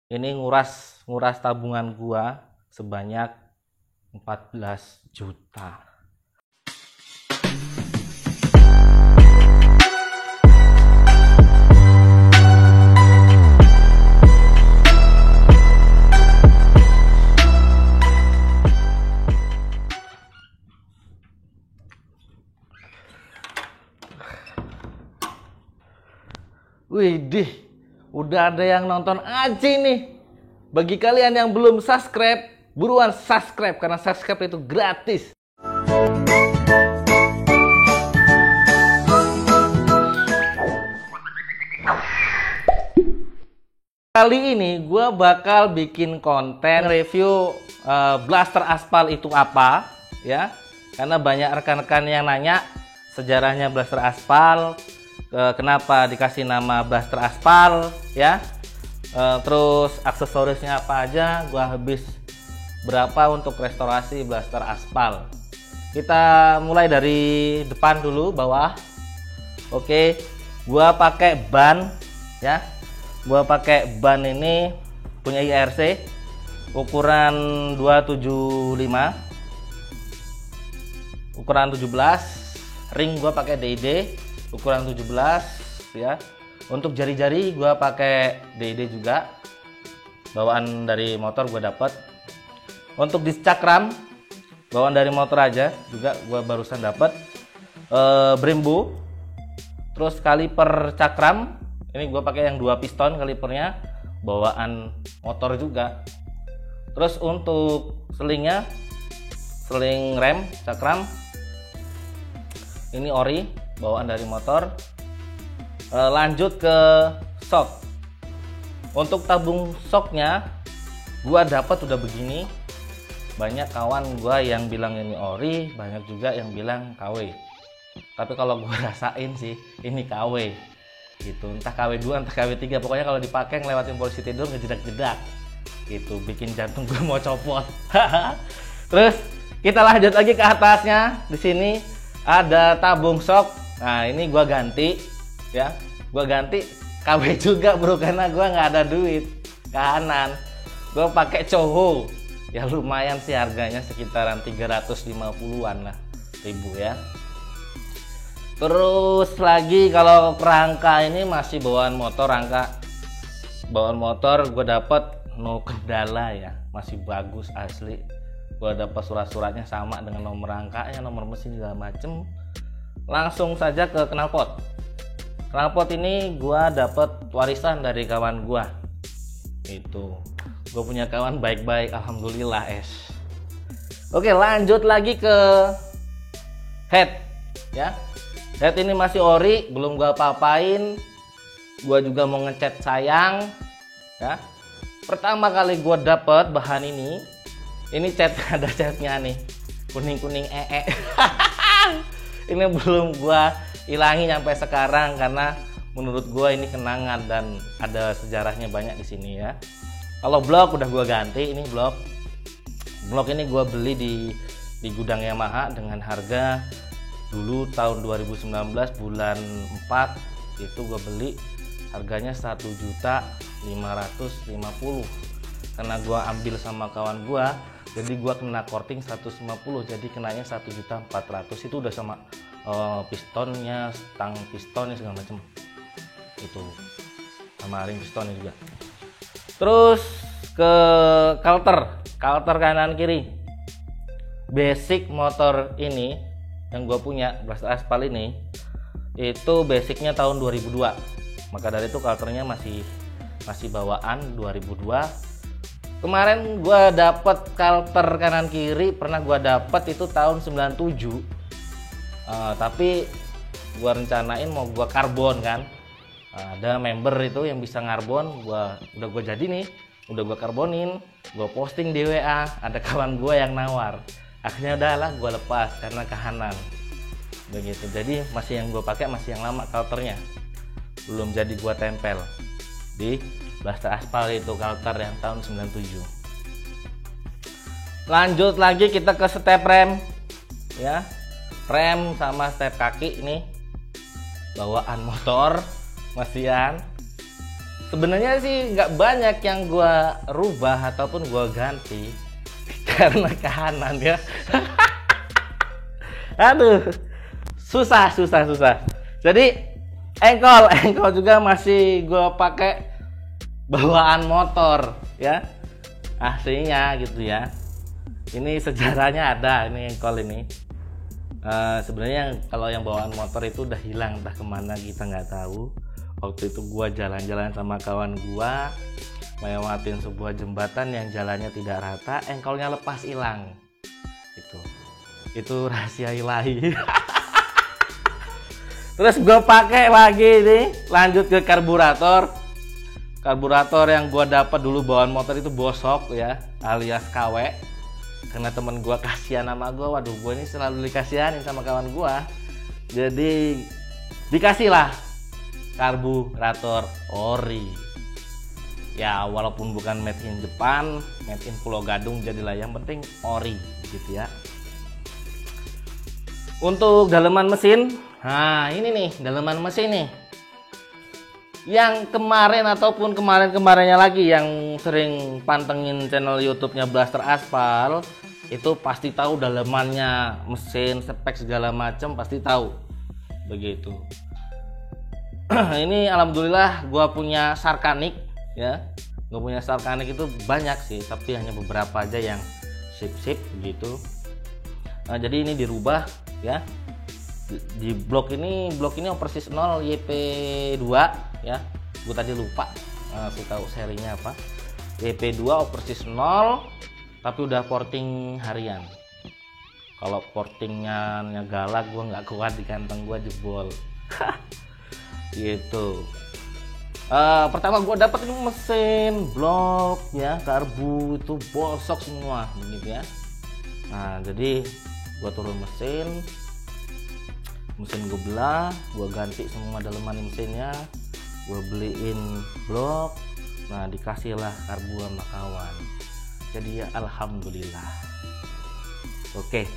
Ini nguras tabungan gua sebanyak 14 juta. Widih, udah ada yang nonton aja nih. Bagi kalian yang belum subscribe, buruan subscribe karena subscribe itu gratis. Kali ini gue bakal bikin konten review blaster aspal itu apa, ya. Karena banyak rekan-rekan yang nanya sejarahnya blaster aspal, kenapa dikasih nama blaster aspal, ya. Terus aksesorisnya apa aja, gue habis berapa untuk restorasi blaster aspal. Kita mulai dari depan dulu, bawah. Oke, gue pakai ban, ya. Gua pakai ban ini punya IRC ukuran 275, ukuran 17, ring gua pakai DID ukuran 17, ya. Untuk jari-jari gua pakai DID juga, bawaan dari motor gua dapat. Untuk disc cakram bawaan dari motor aja juga gua barusan dapat. Brembo, terus kaliper cakram ini gue pakai yang 2 piston kalipernya, bawaan motor juga. Terus untuk selingnya, seling rem cakram ini ori, bawaan dari motor. Lanjut ke shock. Untuk tabung shocknya gue dapat udah begini. Banyak kawan gue yang bilang ini ori, banyak juga yang bilang KW. Tapi kalau gue rasain sih ini KW gitu, entah KW2 entah KW3, pokoknya kalau dipakai ngelewatin polisi tidur ngejedak-jedak gitu, bikin jantung gue mau copot. Terus kita lanjut lagi ke atasnya. Di sini ada tabung shock. Nah ini gue ganti, ya, gue ganti KW juga bro, karena gue nggak ada duit kanan. Gue pakai Coho, ya lumayan sih harganya, sekitaran 350-an lah ribu, ya. Terus lagi kalau kerangka ini masih bawaan motor, rangka bawaan motor gue dapet no kendala, ya, masih bagus asli. Gue dapet surat-suratnya sama dengan nomor rangkanya, nomor mesin segala macem. Langsung saja ke knalpot. Knalpot ini gue dapet warisan dari kawan gue. Itu gue punya kawan baik-baik, alhamdulillah es. Oke, lanjut lagi ke head, ya. Head ini masih ori, belum gua apa-apain. Gua juga mau ngecat sayang, ya. Pertama kali gua dapet bahan ini cat ada catnya nih, kuning-kuning Ini belum gua hilangi sampai sekarang karena menurut gua ini kenangan dan ada sejarahnya banyak di sini, ya. Kalau blok udah gua ganti, ini blok. Blok ini gua beli di gudang Yamaha dengan harga dulu tahun 2019 bulan 4 itu gue beli harganya 1.550.000, karena gue ambil sama kawan gue, jadi gue kena korting 150, jadi kenanya 1.400.000. itu udah sama pistonnya, stang pistonnya segala macam, itu sama ring pistonnya juga. Terus ke kalter kanan kiri. Basic motor ini yang gue punya blaster aspal ini itu basicnya tahun 2002, maka dari itu kalternya masih bawaan 2002. Kemarin gue dapet kalter kanan kiri, pernah gue dapet itu tahun 97, tapi gue rencanain mau gue karbon kan. Ada member itu yang bisa ngarbon, udah gue jadi nih, udah gue karbonin, gue posting di WA, ada kawan gue yang nawar. Akhirnya udahlah gue lepas karena kahanan begitu. Jadi masih yang gue pakai masih yang lama kalternya, belum jadi gue tempel di blaster aspal itu kalter yang tahun 97. Lanjut lagi kita ke step rem, ya. Rem sama step kaki ini bawaan motor masihan. Sebenarnya sih nggak banyak yang gua rubah ataupun gua ganti karena kahanan ya. Aduh, susah. Jadi engkol juga masih gua pakai bawaan motor ya, aslinya gitu ya. Ini sejarahnya ada, ini engkol ini. Sebenarnya kalau yang bawaan motor itu udah hilang, entah kemana kita nggak tahu. Waktu itu gua jalan-jalan sama kawan gua lewatin sebuah jembatan yang jalannya tidak rata, engkolnya lepas hilang. Itu rahasia ilahi. Terus gua pakai lagi nih, lanjut ke karburator yang gua dapat dulu bawaan motor itu bosok ya, alias KW. Karena temen gua kasihan sama gua, waduh gua ini selalu dikasihanin sama kawan gua, jadi dikasih lah karburator ori ya, walaupun bukan made in Jepang, made in Pulau Gadung, jadilah yang penting ori gitu ya. Untuk daleman mesin, nah ini nih daleman mesin nih yang kemarin ataupun kemarinnya lagi yang sering pantengin channel YouTube-nya Blaster Aspal itu pasti tahu dalemannya, mesin, spek segala macam pasti tahu begitu. Ini alhamdulillah gua punya Sarkanik ya. Gua punya Sarkanik itu banyak sih, tapi hanya beberapa aja yang sip gitu. Nah, jadi ini dirubah ya. Di blok ini Overseas 0 YP2 ya. Gua tadi lupa ngasih tahu serinya apa. YP2 Overseas 0 tapi udah porting harian. Kalau portingnya galak gua nggak kuat, di kantong gua jebol. Gitu. Pertama gue dapat ini mesin blok ya, karbu itu bosok semua begitu ya. Nah jadi gue turun mesin gue belah, gue ganti semua daleman mesinnya, gue beliin blok. Nah dikasihlah karbu sama kawan, jadi ya alhamdulillah. Oke,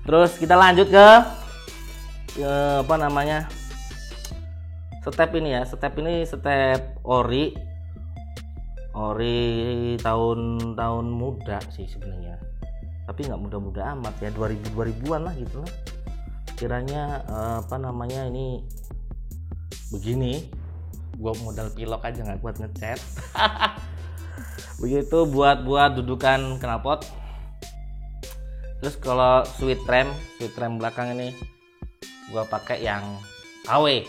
terus kita lanjut ke apa namanya, step ini ya. Step ori tahun muda sih sebenarnya, tapi nggak muda-muda amat ya, 2000-an lah gitu lah kiranya. Apa namanya, ini begini, gua modal pilok aja nggak kuat ngecat. Begitu buat dudukan knalpot. Terus kalau switch rem belakang ini gua pakai yang KW.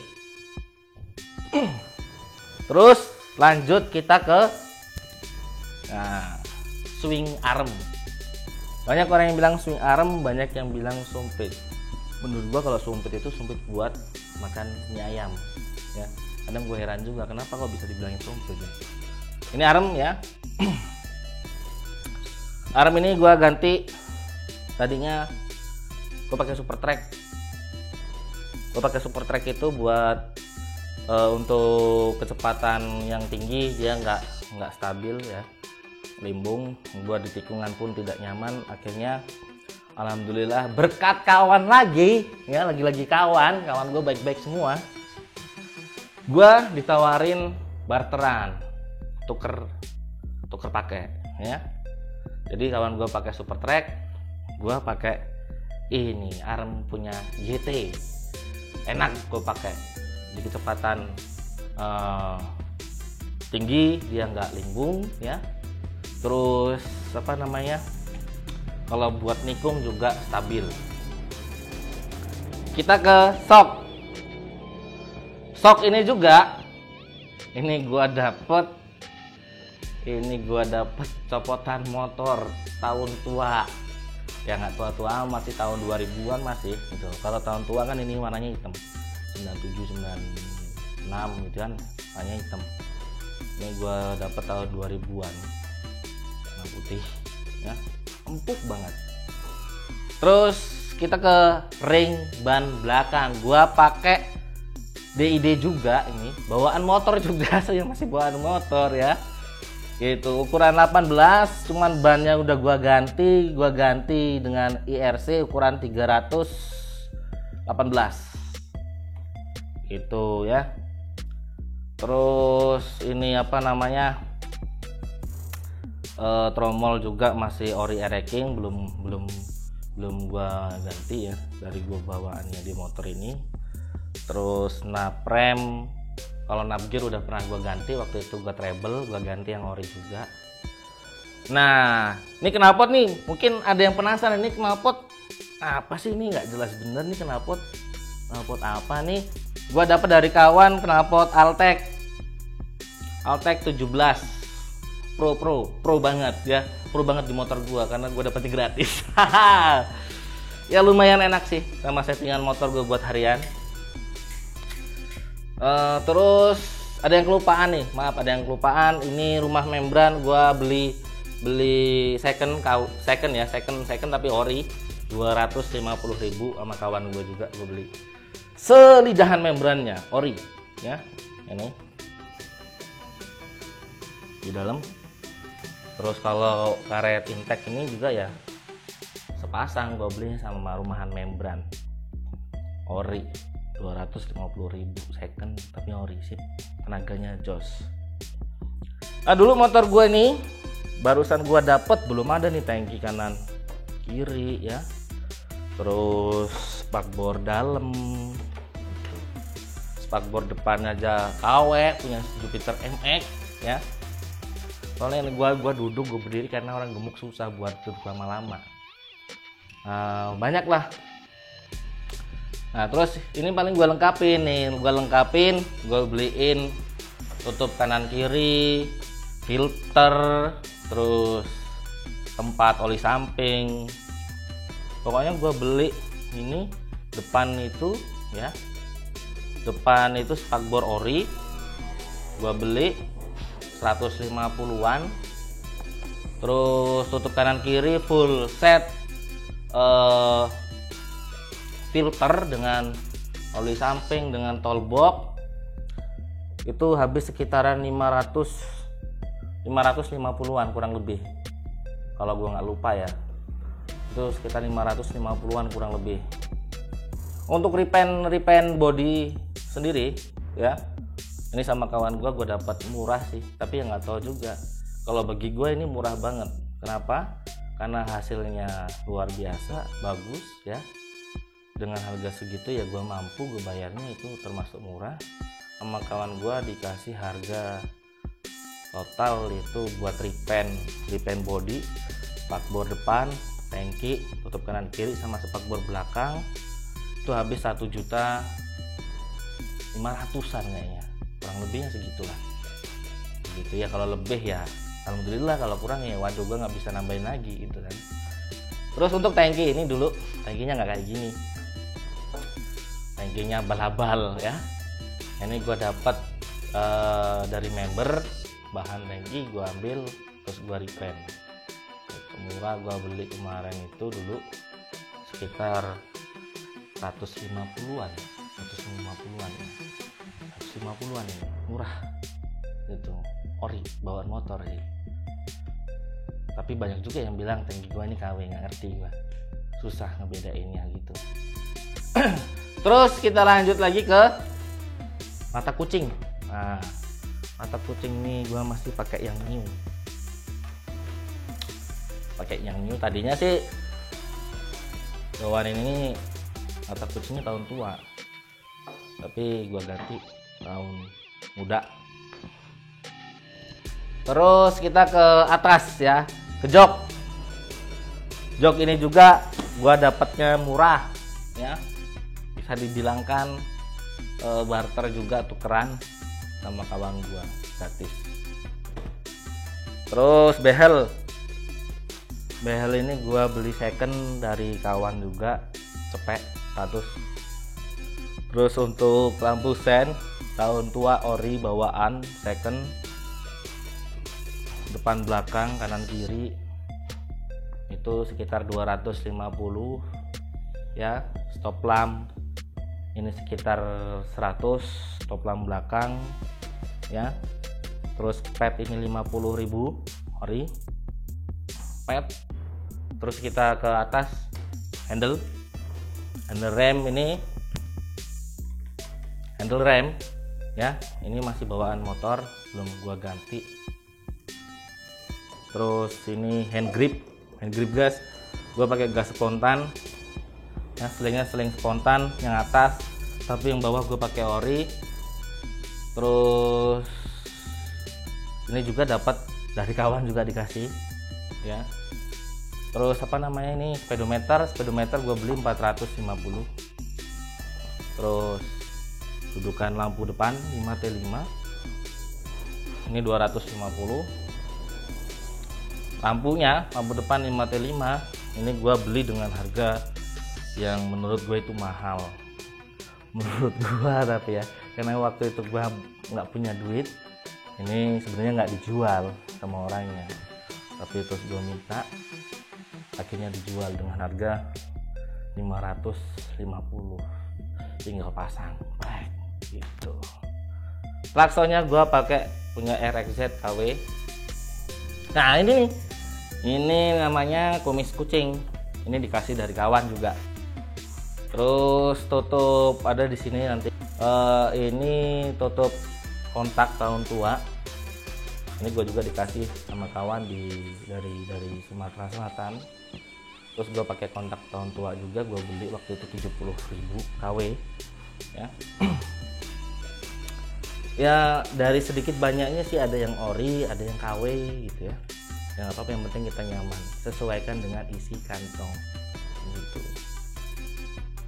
Terus lanjut kita ke swing arm. Banyak orang yang bilang swing arm, banyak yang bilang sumpit. Menurut gua kalau sumpit itu sumpit buat makan mie ayam ya. Kadang gue heran juga kenapa kok bisa dibilangin sumpit ya. Ini arm ya. Arm ini gua ganti, tadinya gua pakai Super Track itu buat untuk kecepatan yang tinggi, dia nggak stabil ya, limbung, buat di tikungan pun tidak nyaman. Akhirnya alhamdulillah berkat kawan lagi ya, lagi kawan gue baik-baik semua, gue ditawarin barteran, tuker pakai ya. Jadi kawan gue pakai Super Track, gue pakai ini arm punya YT, enak gue pakai. Di kecepatan tinggi dia nggak limbung ya. Terus apa namanya, kalau buat nikung juga stabil. Kita ke sok ini juga, ini gua dapet copotan motor tahun tua ya, nggak tua-tua masih tahun 2000-an masih gitu. Kalau tahun tua kan ini warnanya hitam, 97 96 gitu kan, warnanya hitam. Ini gua dapat tahun 2000-an, warna putih ya, empuk banget. Terus kita ke ring ban belakang, gua pakai DID juga, ini bawaan motor juga. Saya masih bawaan motor ya, gitu, ukuran 18, cuman bannya udah gua ganti dengan IRC ukuran 318 itu ya. Terus ini apa namanya, tromol juga masih ori ereking, belum gua ganti ya dari gua bawaannya di motor ini. Terus nap rem, kalau nap gear udah pernah gua ganti, waktu itu gua treble, gua ganti yang ori juga. Nah, ini knalpot nih, mungkin ada yang penasaran, ini knalpot apa sih, ini nggak jelas bener nih knalpot apa nih. Gua dapat dari kawan knalpot Altec 17 pro banget ya, pro banget di motor gua karena gua dapetnya gratis. Ya lumayan enak sih sama settingan motor gua buat harian. Terus ada yang kelupaan nih, maaf ada yang kelupaan. Ini rumah membran gua beli second tapi ori 250.000 sama kawan gua juga gua beli. Selidahan membrannya ori ya, ini di dalam. Terus kalau karet intake ini juga ya sepasang gue beli sama rumahan membran ori 250.000 second tapi ori, sip, tenaganya jos. Dulu motor gue nih barusan gue dapet, belum ada nih tangki kanan kiri ya, terus spakbor dalam, spakbor depannya aja KW punya Jupiter MX ya. Soalnya gua duduk, gue berdiri karena orang gemuk susah buat duduk lama-lama. Banyak lah. Nah terus ini paling gue lengkapin, gue beliin tutup kanan kiri, filter, terus tempat oli samping. Pokoknya gue beli ini depan itu ya, depan itu spakbor ori, gue beli 150-an. Terus tutup kanan kiri full set filter dengan oli samping dengan toolbox, itu habis sekitaran 550-an kurang lebih, kalau gua nggak lupa ya, itu sekitar 550-an kurang lebih. Untuk repaint body sendiri ya, ini sama kawan gue dapat murah sih, tapi ya nggak tahu juga. Kalau bagi gue ini murah banget. Kenapa? Karena hasilnya luar biasa bagus ya. Dengan harga segitu ya gue mampu, gue bayarnya itu termasuk murah. Sama kawan gue dikasih harga total itu buat repaint body, spakbor depan, tangki, tutup kanan kiri sama spakbor belakang itu habis 1.500.000-an kayaknya, kurang lebihnya segitulah gitu ya. Kalau lebih ya alhamdulillah, kalau kurang ya waduh gue nggak bisa nambahin lagi gitu kan. Terus untuk tangki ini dulu tangkinya nggak kayak gini, tangkinya bal-bal ya. Ini gue dapat dari member, bahan tangki gue ambil terus gue repaint. Murah, gue beli kemarin itu dulu sekitar 150-an ini, murah itu, ori bawaan motor sih. Tapi banyak juga yang bilang tangki gua ini KW, nggak ngerti gua, susah ngebedainnya gitu. Terus kita lanjut lagi ke mata kucing. Nah, mata kucing ini gua masih pakai yang new. Tadinya sih bawaan ini mata kucingnya tahun tua, tapi gua ganti tahun muda. Terus kita ke atas ya, ke jok ini juga gua dapatnya murah ya, bisa dibilangkan barter juga, tukeran sama kawan gua gratis. Terus behel ini gua beli second dari kawan juga, cepet 100. Terus untuk lampu sen tahun tua ori bawaan second, depan belakang kanan kiri itu sekitar 250 ya. Stop lamp ini sekitar 100, stop lamp belakang ya. Terus pad ini 50.000 ori pad. Terus kita ke atas, handle rem ini, handle rem ya. Ini masih bawaan motor, belum gua ganti. Terus ini hand grip gas, gua pakai gas spontan ya. Selingnya seling spontan yang atas, tapi yang bawah gua pakai ori. Terus ini juga dapat dari kawan juga dikasih ya. Terus apa namanya ini, speedometer gue beli 450. Terus dudukan lampu depan 5T5 ini 250. Lampu depan 5T5 ini gue beli dengan harga yang menurut gue itu mahal, menurut gue, tapi ya karena waktu itu gue nggak punya duit. Ini sebenarnya nggak dijual sama orangnya, tapi terus gue minta, akhirnya dijual dengan harga 550, tinggal pasang gitu. Klaksonnya gue pakai punya RXZ KW. Nah ini namanya kumis kucing, ini dikasih dari kawan juga. Terus tutup ada di sini nanti. Ini tutup kontak tahun tua. Ini gue juga dikasih sama kawan dari Sumatera Selatan. Terus gue pakai kontak tahun tua juga, gue beli waktu itu 70.000 KW ya. Ya dari sedikit banyaknya sih, ada yang ori, ada yang KW gitu ya. Yang apa-apa, yang penting kita nyaman, sesuaikan dengan isi kantong gitu.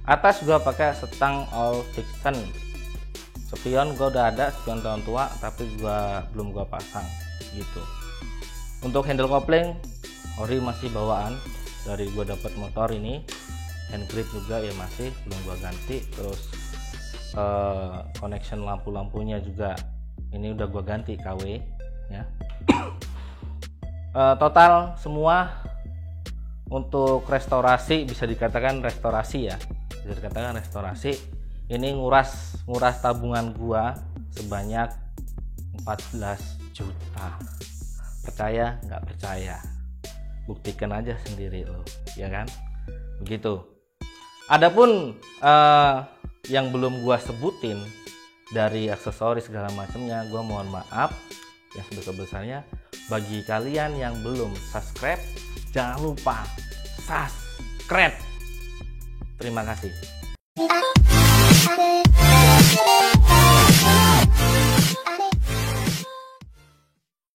Atas gue pakai setang all fiction. Spion gue udah ada, spion tahun tua, tapi belum gue pasang gitu. Untuk handle kopling ori masih bawaan dari gue dapat motor ini. Hand grip juga ya masih belum gue ganti. Terus connection lampu-lampunya juga ini udah gue ganti KW ya. Total semua untuk restorasi, bisa dikatakan restorasi ya, bisa dikatakan restorasi. Ini nguras tabungan gua sebanyak 14 juta. Percaya nggak percaya, buktikan aja sendiri lo, ya kan? Begitu. Adapun yang belum gua sebutin dari aksesoris segala macamnya, gua mohon maaf yang sebesar-besarnya. Bagi kalian yang belum subscribe, jangan lupa subscribe. Terima kasih.